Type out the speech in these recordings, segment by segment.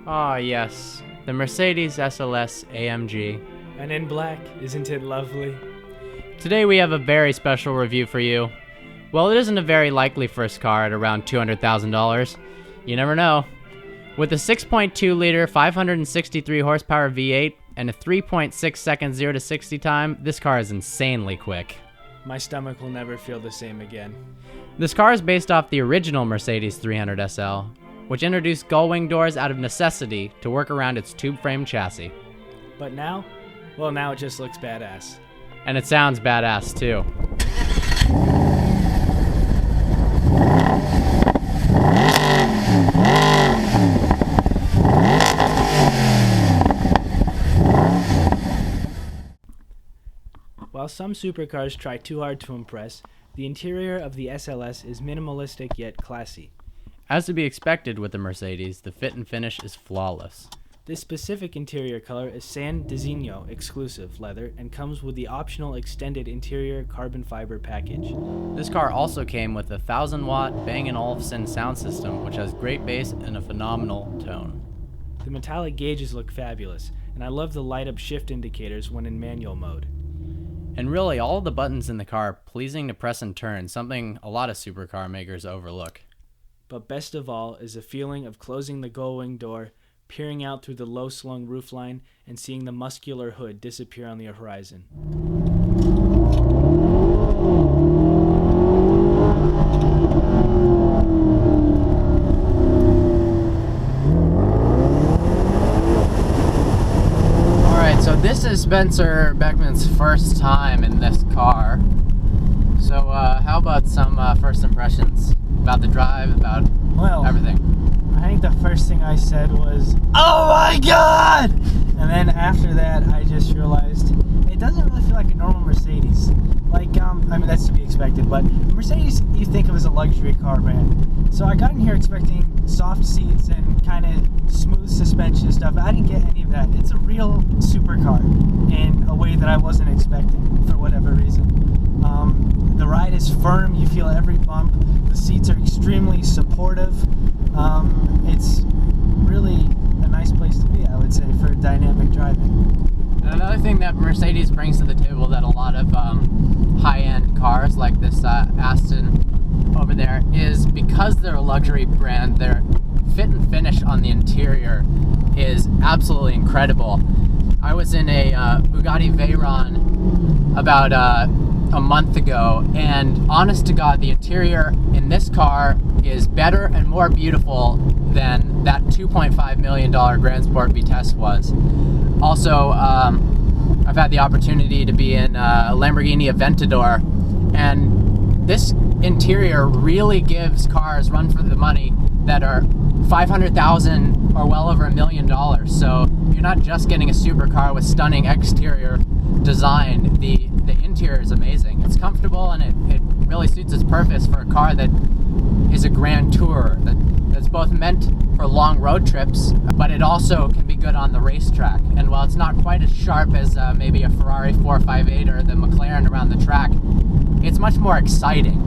Ah, yes, the Mercedes SLS AMG. And in black, isn't it lovely? Today we have a very special review for you. Well, it isn't a very likely first car at around $200,000. You never know. With a 6.2-liter, 563 horsepower V8 and a 3.6 second 0 to 60 time, this car is insanely quick. My stomach will never feel the same again. This car is based off the original Mercedes 300 SL, which introduced gull-wing doors out of necessity to work around its tube-frame chassis. But now? Well, now it just looks badass. And it sounds badass too. While some supercars try too hard to impress, the interior of the SLS is minimalistic yet classy. As to be expected with the Mercedes, the fit and finish is flawless. This specific interior color is San Diseño exclusive leather and comes with the optional extended interior carbon fiber package. This car also came with a 1000-watt Bang & Olufsen sound system, which has great bass and a phenomenal tone. The metallic gauges look fabulous, and I love the light-up shift indicators when in manual mode. And really, all of the buttons in the car are pleasing to press and turn, something a lot of supercar makers overlook. But best of all is the feeling of closing the gull-wing door, peering out through the low-slung roofline, and seeing the muscular hood disappear on the horizon. Alright, so this is Spencer Beckman's first time in this car. So how about some first impressions about the drive, about everything? I think the first thing I said was, "Oh my God!" And then after that, I just realized it doesn't really feel like a normal Mercedes. I mean, that's to be expected, but Mercedes you think of as a luxury car brand. So I got in here expecting soft seats and kind of smooth suspension stuff. I didn't get any of that. It's a real supercar in a way that I wasn't expecting for whatever reason. The ride is firm. You feel every bump. The seats are extremely supportive. It's really a nice place to be, I would say, for dynamic driving. And another thing that Mercedes brings to the table that a lot of high-end cars like this Aston over there is, because they're a luxury brand, their fit and finish on the interior is absolutely incredible. I was in a Bugatti Veyron about a month ago, and honest to God, the interior in this car is better and more beautiful than that $2.5 million Grand Sport Vitesse was. Also, I've had the opportunity to be in a Lamborghini Aventador, and this interior really gives cars run for the money that are $500,000 or well over $1 million. So you're not just getting a supercar with stunning exterior design. The interior is amazing. It's comfortable, and it really suits its purpose for a car that is a grand tourer, that's both meant for long road trips, but it also can be good on the racetrack. And while it's not quite as sharp as maybe a Ferrari 458 or the McLaren around the track, it's much more exciting.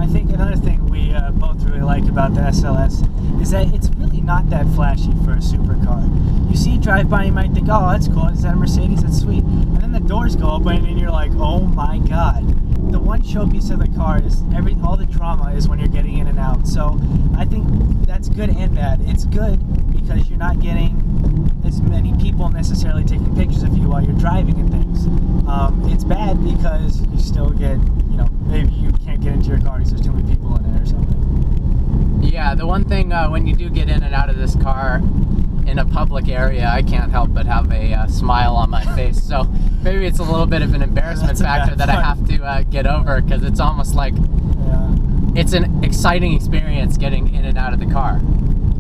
I think another thing we both really like about the SLS is that it's really not that flashy for a supercar. You see drive by, you might think, oh, that's cool, is that a Mercedes? That's sweet. And then the doors go open and you're like, oh my God. The one showpiece of the car is all the drama is when you're getting in and out. So I think that's good and bad. It's good because you're not getting as many people necessarily taking pictures of you while you're driving and things. It's bad because you still get, maybe you can't get into your car because there's too many people in it or something. Yeah, the one thing when you do get in and out of this car in a public area, I can't help but have a smile on my face. So maybe it's a little bit of an embarrassment factor that I have to get over, because it's almost like it's an exciting experience getting in and out of the car.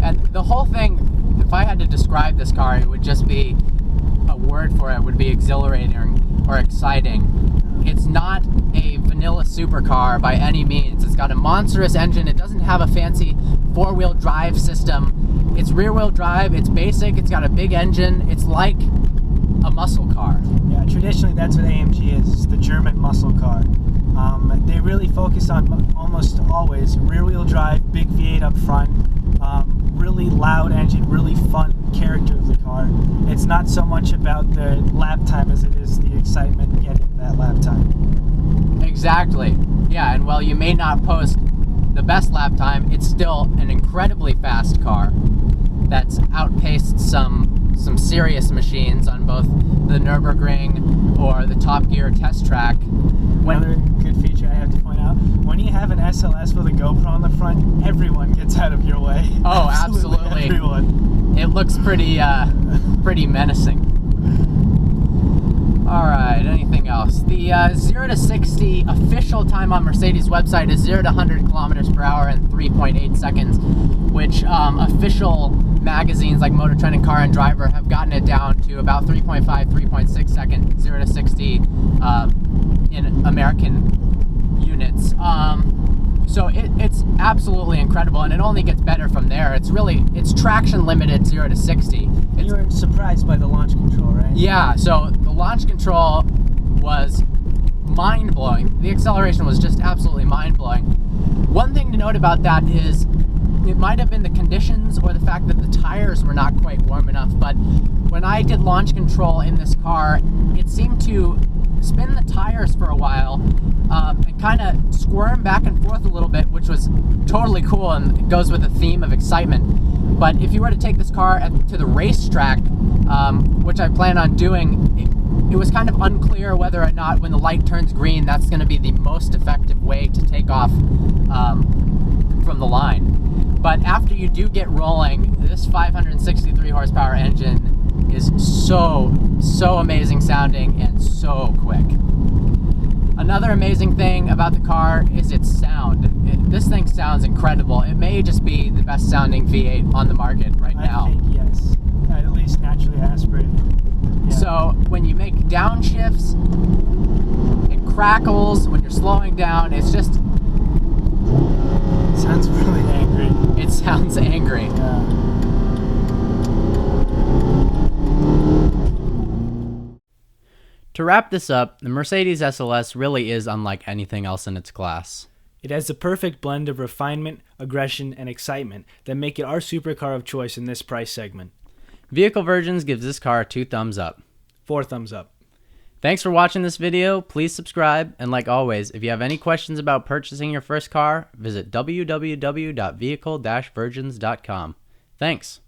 And the whole thing, if I had to describe this car, it would just be a word for it, would be exhilarating or exciting. It's not a vanilla supercar by any means. It's got a monstrous engine. It doesn't have a fancy four-wheel drive system. It's rear-wheel drive. It's basic. It's got a big engine. It's like a muscle car. Yeah, traditionally that's what AMG is. It's the German muscle car. They really focus on almost always rear-wheel drive, big V8 up front, really loud engine, really fun character of the car. It's not so much about the lap time as it is the excitement getting that lap time. Exactly. Yeah, and while you may not post the best lap time, it's still an incredibly fast car that's outpaced some serious machines on both the Nürburgring or the Top Gear test track. Another good feature I have to point out, when you have an SLS with a GoPro on the front, everyone gets out of your way. Oh, absolutely. Everyone. It looks pretty menacing. Alright, anything else? The 0 to 60 official time on Mercedes website is 0 to 100 kilometers per hour in 3.8 seconds, which official magazines like Motor Trend and Car and Driver have gotten it down to about 3.5, 3.6 seconds, 0 to 60 in American units. So it's absolutely incredible, and it only gets better from there. It's traction limited 0 to 60. You were surprised by the launch control, right? Yeah, so the launch control was mind-blowing. The acceleration was just absolutely mind-blowing. One thing to note about that is it might have been the conditions or the fact that the tires were not quite warm enough, but when I did launch control in this car, it seemed to spin the tires for a while and kind of squirm back and forth a little bit, which was totally cool and it goes with the theme of excitement. But if you were to take this car to the racetrack, which I plan on doing, it was kind of unclear whether or not when the light turns green, that's going to be the most effective way to take off from the line. But after you do get rolling, this 563 horsepower engine is so amazing sounding and so quick. Another amazing thing about the car is its sound. This thing sounds incredible. It may just be the best sounding V8 on the market right now. I think yes, at least naturally aspirated. Yeah. So when you make downshifts, it crackles. When you're slowing down, it's just... It sounds really angry. It sounds angry. Yeah. To wrap this up, the Mercedes SLS really is unlike anything else in its class. It has the perfect blend of refinement, aggression, and excitement that make it our supercar of choice in this price segment. Vehicle Virgins gives this car 2 thumbs up. 4 thumbs up. Thanks for watching this video. Please subscribe, and like always, if you have any questions about purchasing your first car, visit www.vehicle-virgins.com. Thanks.